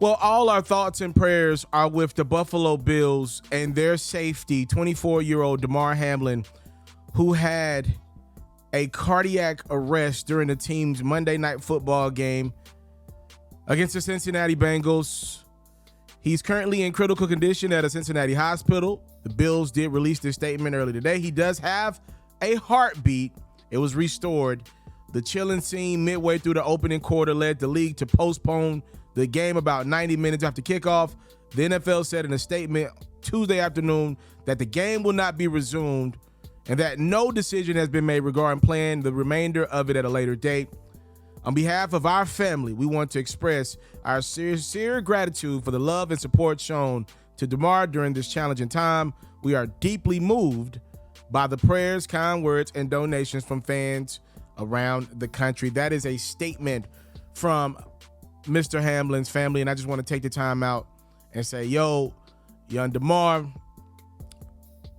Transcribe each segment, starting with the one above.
Well, all our thoughts and prayers are with the Buffalo Bills and their safety, 24-year-old Damar Hamlin, who had a cardiac arrest during the team's Monday Night Football game against the Cincinnati Bengals. He's currently in critical condition at a Cincinnati hospital. The Bills did release this statement early today. He does have a heartbeat. It was restored. The chilling scene midway through the opening quarter led the league to postpone the game about 90 minutes after kickoff. The NFL said in a statement Tuesday afternoon that the game will not be resumed and that no decision has been made regarding playing the remainder of it at a later date. On behalf of our family, we want to express our sincere gratitude for the love and support shown to Damar during this challenging time. We are deeply moved by the prayers, kind words, and donations from fans around the country. That is a statement from Mr. Hamlin's family, and I just want to take the time out and say, yo, young Damar,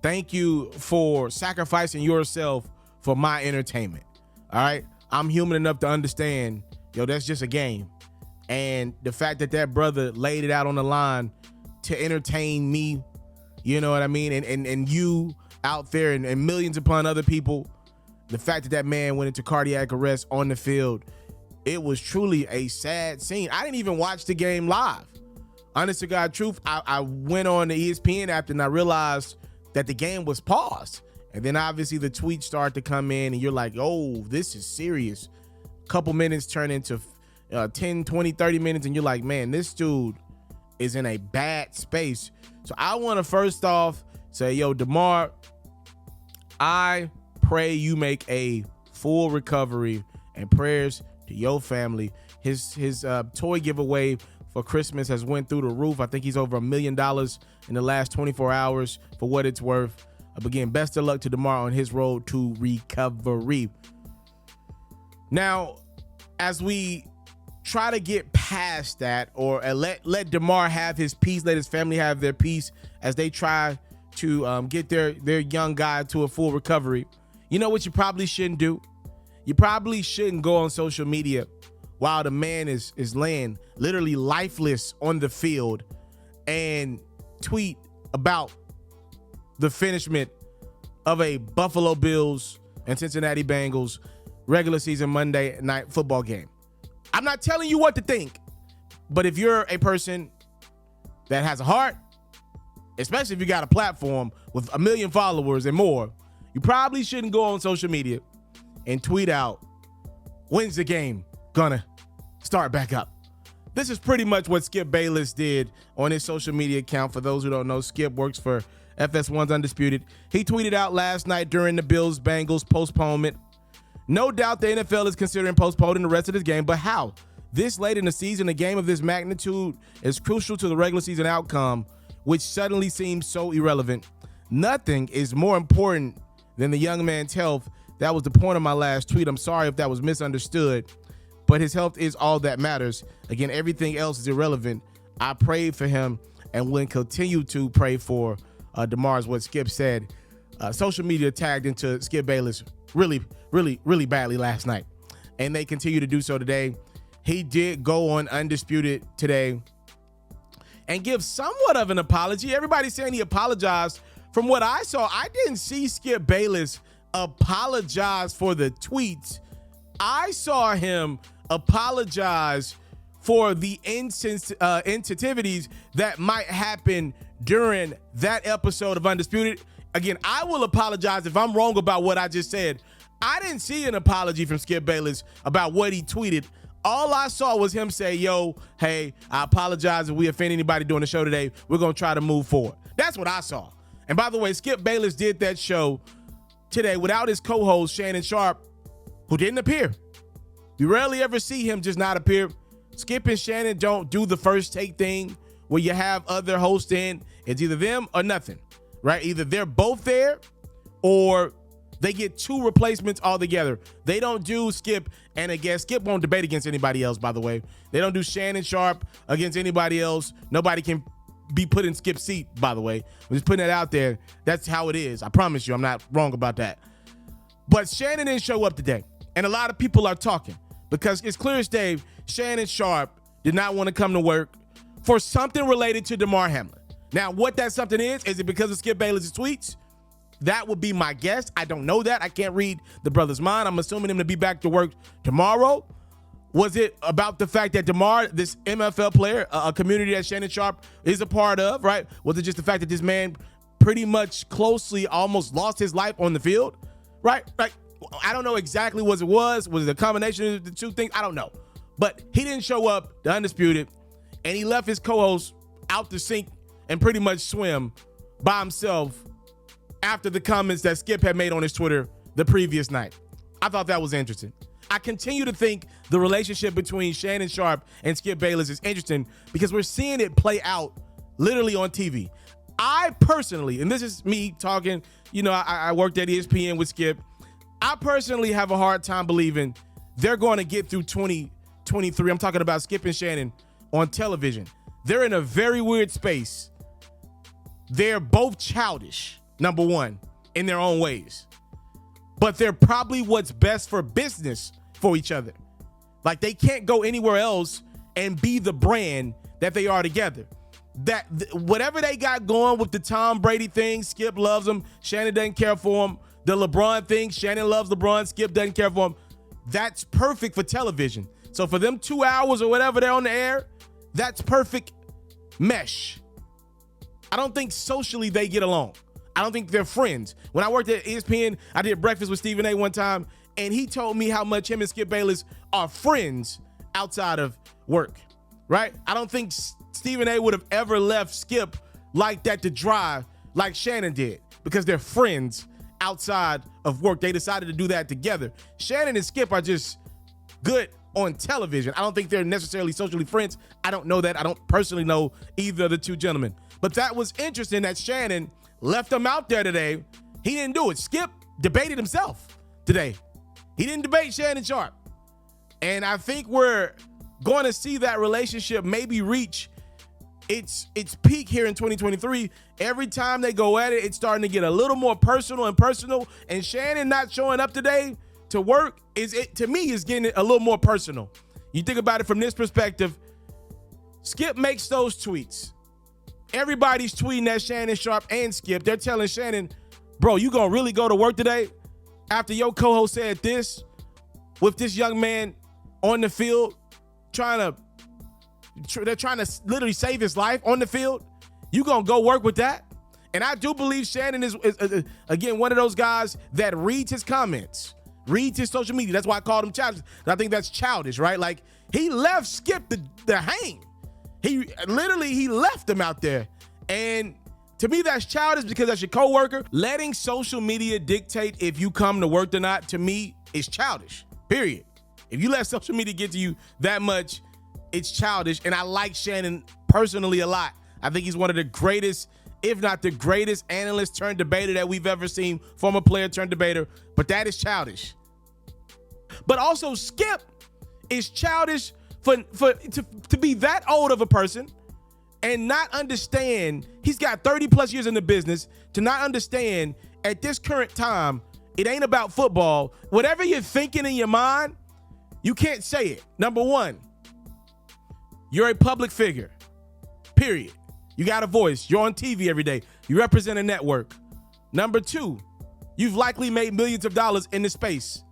thank you for sacrificing yourself for my entertainment. All right, I'm human enough to understand, yo, that's just a game, and the fact that that brother laid it out on the line to entertain me, you know what I mean, and you out there and millions upon other people, the fact that that man went into cardiac arrest on the field, it was truly a sad scene. I didn't even watch the game live. Honest to God truth, I went on the ESPN app and I realized that the game was paused. And then obviously the tweets start to come in and you're like, oh, this is serious. A couple minutes turn into 10, 20, 30 minutes and you're like, man, this dude is in a bad space. So I want to first off say, yo, Damar, I pray you make a full recovery and prayers to your family. His toy giveaway for Christmas has went through the roof. I think he's over $1 million in the last 24 hours for what it's worth. Again, best of luck to Damar on his road to recovery. Now, as we try to get past that, or let Damar have his peace, let his family have their peace as they try to get their young guy to a full recovery, you know what you probably shouldn't do? You probably shouldn't go on social media while the man is laying literally lifeless on the field and tweet about the finishment of a Buffalo Bills and Cincinnati Bengals regular season Monday Night Football game. I'm not telling you what to think, but if you're a person that has a heart, especially if you got a platform with 1 million followers and more, you probably shouldn't go on social media and tweet out, when's the game gonna start back up? This is pretty much what Skip Bayless did on his social media account. For those who don't know, Skip works for FS1's Undisputed. He tweeted out last night during the Bills-Bengals postponement, no doubt the NFL is considering postponing the rest of this game, but how? This late in the season, a game of this magnitude is crucial to the regular season outcome, which suddenly seems so irrelevant. Nothing is more important than the young man's health. That was the point of my last tweet. I'm sorry if that was misunderstood, but his health is all that matters. Again, everything else is irrelevant. I prayed for him and will continue to pray for Damar, is what Skip said. Social media tagged into Skip Bayless really badly last night, and they continue to do so today. He did go on Undisputed today and give somewhat of an apology. Everybody's saying he apologized. From what I saw, I didn't see Skip Bayless apologize for the tweets. I saw him apologize for the insensitivities that might happen during that episode of Undisputed. Again, I will apologize if I'm wrong about what I just said. I didn't see an apology from Skip Bayless about what he tweeted. All I saw was him say, yo, hey, I apologize if we offend anybody doing the show today. We're going to try to move forward. That's what I saw. And by the way, Skip Bayless did that show today without his co-host, Shannon Sharpe, who didn't appear. You rarely ever see him just not appear. Skip and Shannon don't do the first take thing where you have other hosts in. It's either them or nothing, right? Either they're both there or they get two replacements altogether. They don't do Skip and a guest. Skip won't debate against anybody else, by the way. They don't do Shannon Sharpe against anybody else. Nobody can be put in Skip's seat, by the way. I'm just putting that out there. That's how it is. I promise you, I'm not wrong about that. But Shannon didn't show up today, and a lot of people are talking because it's clear as day, Shannon Sharpe did not want to come to work for something related to Damar Hamlin. Now, what that something is it because of Skip Bayless' tweets? That would be my guess. I don't know that. I can't read the brother's mind. I'm assuming him to be back to work tomorrow. Was it about the fact that Damar, this MFL player, a community that Shannon Sharpe is a part of, right? Was it just the fact that this man pretty much closely almost lost his life on the field, right? Like, I don't know exactly what it was. Was it a combination of the two things? I don't know. But he didn't show up, the Undisputed, and he left his co-host out to sink and pretty much swim by himself after the comments that Skip had made on his Twitter the previous night. I thought that was interesting. I continue to think the relationship between Shannon Sharpe and Skip Bayless is interesting because we're seeing it play out literally on TV. I personally, and this is me talking, I worked at ESPN with Skip. I personally have a hard time believing they're going to get through 2023. I'm talking about Skip and Shannon on television. They're in a very weird space. They're both childish, number one, in their own ways. But they're probably what's best for business for each other. Like, they can't go anywhere else and be the brand that they are together. Whatever they got going with the Tom Brady thing, Skip loves him, Shannon doesn't care for him. The LeBron thing, Shannon loves LeBron, Skip doesn't care for him. That's perfect for television. So for them 2 hours or whatever they're on the air, that's perfect mesh. I don't think socially they get along. I don't think they're friends. When I worked at ESPN, I did breakfast with Stephen A one time, and he told me how much him and Skip Bayless are friends outside of work, right? I don't think Stephen A would have ever left Skip like that to drive like Shannon did because they're friends outside of work. They decided to do that together. Shannon and Skip are just good on television. I don't think they're necessarily socially friends. I don't know that. I don't personally know either of the two gentlemen. But that was interesting that Shannon left them out there today. He didn't do it. Skip debated himself today. He didn't debate Shannon Sharpe. And I think we're going to see that relationship maybe reach its peak here in 2023. Every time they go at it, it's starting to get a little more personal. And Shannon not showing up today to work to me is getting a little more personal. You think about it from this perspective. Skip makes those tweets. Everybody's tweeting at Shannon Sharpe and Skip. They're telling Shannon, bro, you gonna really go to work today after your co-host said this with this young man on the field they're trying to literally save his life on the field? You gonna go work with that? And I do believe Shannon is again, one of those guys that reads his comments, reads his social media. That's why I called him childish. I think that's childish, right? Like, he left Skip the hang. He left him out there. And to me, that's childish because that's your coworker. Letting social media dictate if you come to work or not, to me, is childish, period. If you let social media get to you that much, it's childish. And I like Shannon personally a lot. I think he's one of the greatest, if not the greatest analyst turned debater that we've ever seen, former player turned debater, but that is childish. But also Skip is childish to be that old of a person and not understand, he's got 30 plus years in the business, to not understand at this current time, it ain't about football. Whatever you're thinking in your mind, you can't say it. Number one, you're a public figure, period. You got a voice. You're on TV every day. You represent a network. Number two, you've likely made millions of dollars in this space.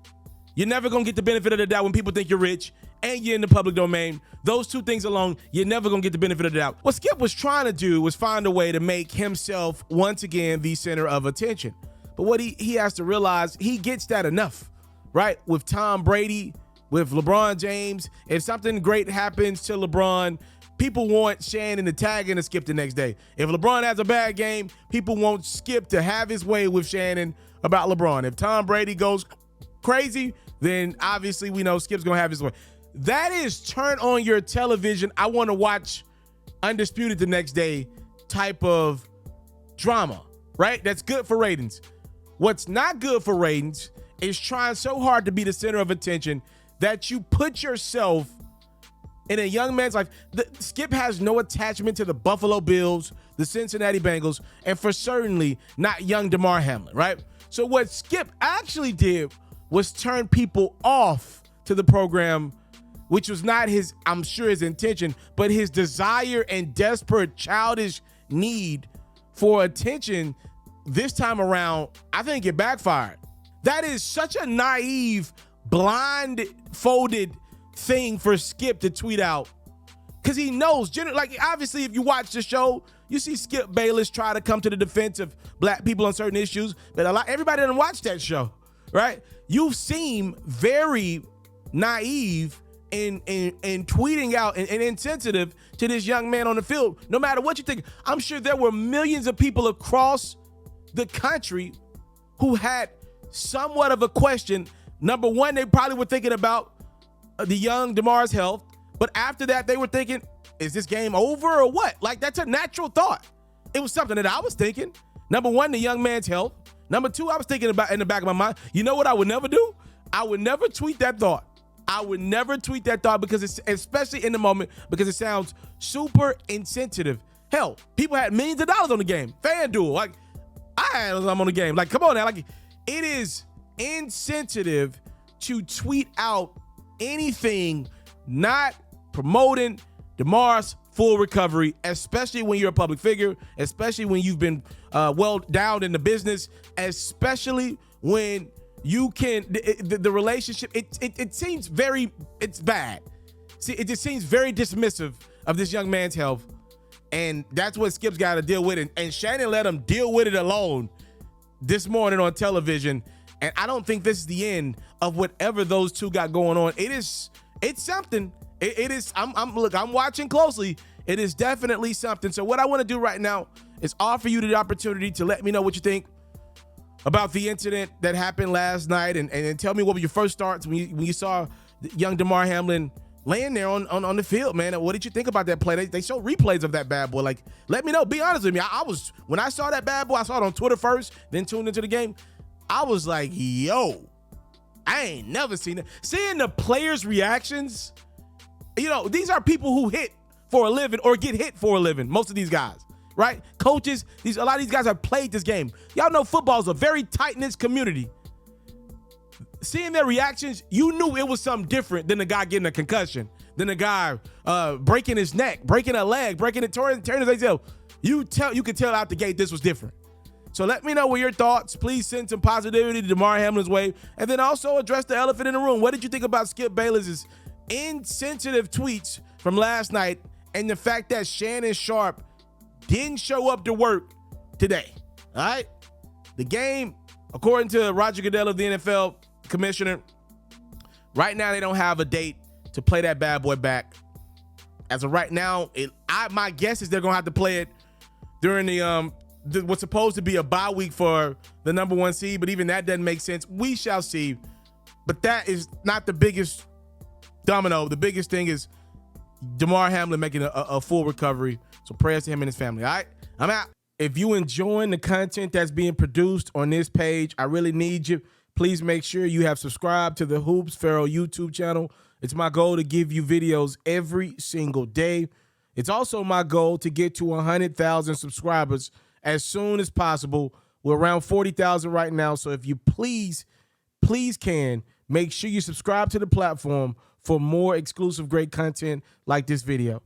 You're never going to get the benefit of the doubt when people think you're rich and you're in the public domain. Those two things alone, you're never going to get the benefit of the doubt. What Skip was trying to do was find a way to make himself once again the center of attention. But what he has to realize, he gets that enough, right? With Tom Brady, with LeBron James, if something great happens to LeBron, people want Shannon to tag in and Skip the next day. If LeBron has a bad game, people want Skip to have his way with Shannon about LeBron. If Tom Brady goes crazy, then obviously we know Skip's gonna have his way. That is turn on your television, I want to watch Undisputed the next day type of drama, right? That's good for ratings. What's not good for ratings is trying so hard to be the center of attention that you put yourself in a young man's life. Skip has no attachment to the Buffalo Bills, the Cincinnati Bengals, and for certainly not young Damar Hamlin, right? So what Skip actually did was turn people off to the program which was not his, I'm sure, his intention, but his desire and desperate childish need for attention this time around, I think it backfired. That is such a naive, blindfolded thing for Skip to tweet out, because he knows, like, obviously, if you watch the show, you see Skip Bayless try to come to the defense of black people on certain issues, but everybody doesn't watch that show, right? You seem very naive in tweeting out and insensitive to this young man on the field. No matter what you think, I'm sure there were millions of people across the country who had somewhat of a question. Number one, they probably were thinking about the young Damar's health, but after that, they were thinking, is this game over or what? Like, that's a natural thought. It was something that I was thinking. Number one, the young man's health. Number two, I was thinking about in the back of my mind, you know what I would never do? I would never tweet that thought. I would never tweet that thought, because it's, especially in the moment, because it sounds super insensitive. Hell, people had millions of dollars on the game. FanDuel, like, I had them on the game. Like, come on now. Like, it is insensitive to tweet out anything not promoting Damar's full recovery, especially when you're a public figure, especially when you've been well down in the business, especially when you can, the relationship, it seems it's bad. See, it just seems very dismissive of this young man's health. And that's what Skip's got to deal with. And Shannon let him deal with it alone this morning on television. And I don't think this is the end of whatever those two got going on. It's something. It is, I'm watching closely. It is definitely something. So what I want to do right now is offer you the opportunity to let me know what you think about the incident that happened last night, and tell me what were your first thoughts when you saw young Damar Hamlin laying there on the field, man. What did you think about that play? They show replays of that bad boy. Like, let me know. Be honest with me. I was, when I saw that bad boy, I saw it on Twitter first, then tuned into the game. I was like, yo, I ain't never seen it. Seeing the players' reactions, you know, these are people who hit for a living or get hit for a living, most of these guys, right? Coaches, a lot of these guys have played this game. Y'all know football is a very tight-knit community. Seeing their reactions, you knew it was something different than the guy getting a concussion, than the guy breaking his neck, breaking a leg, breaking it, tearing his ACL. You could tell out the gate this was different. So let me know what your thoughts. Please send some positivity to Damar Hamlin's way, and then also address the elephant in the room. What did you think about Skip Bayless's insensitive tweets from last night, and the fact that Shannon Sharpe didn't show up to work today? All right, the game, according to Roger Goodell of the NFL commissioner, right now they don't have a date to play that bad boy back. As of right now, my guess is they're gonna have to play it during what's supposed to be a bye week for the number one seed, but even that doesn't make sense. We shall see. But that is not the biggest domino. The biggest thing is Damar Hamlin making a full recovery. So prayers to him and his family. All right, I'm out. If you enjoying the content that's being produced on this page, I really need you. Please make sure you have subscribed to the Hoops Pharaoh YouTube channel. It's my goal to give you videos every single day. It's also my goal to get to 100,000 subscribers as soon as possible. We're around 40,000 right now. So if you please can, make sure you subscribe to the platform for more exclusive great content like this video.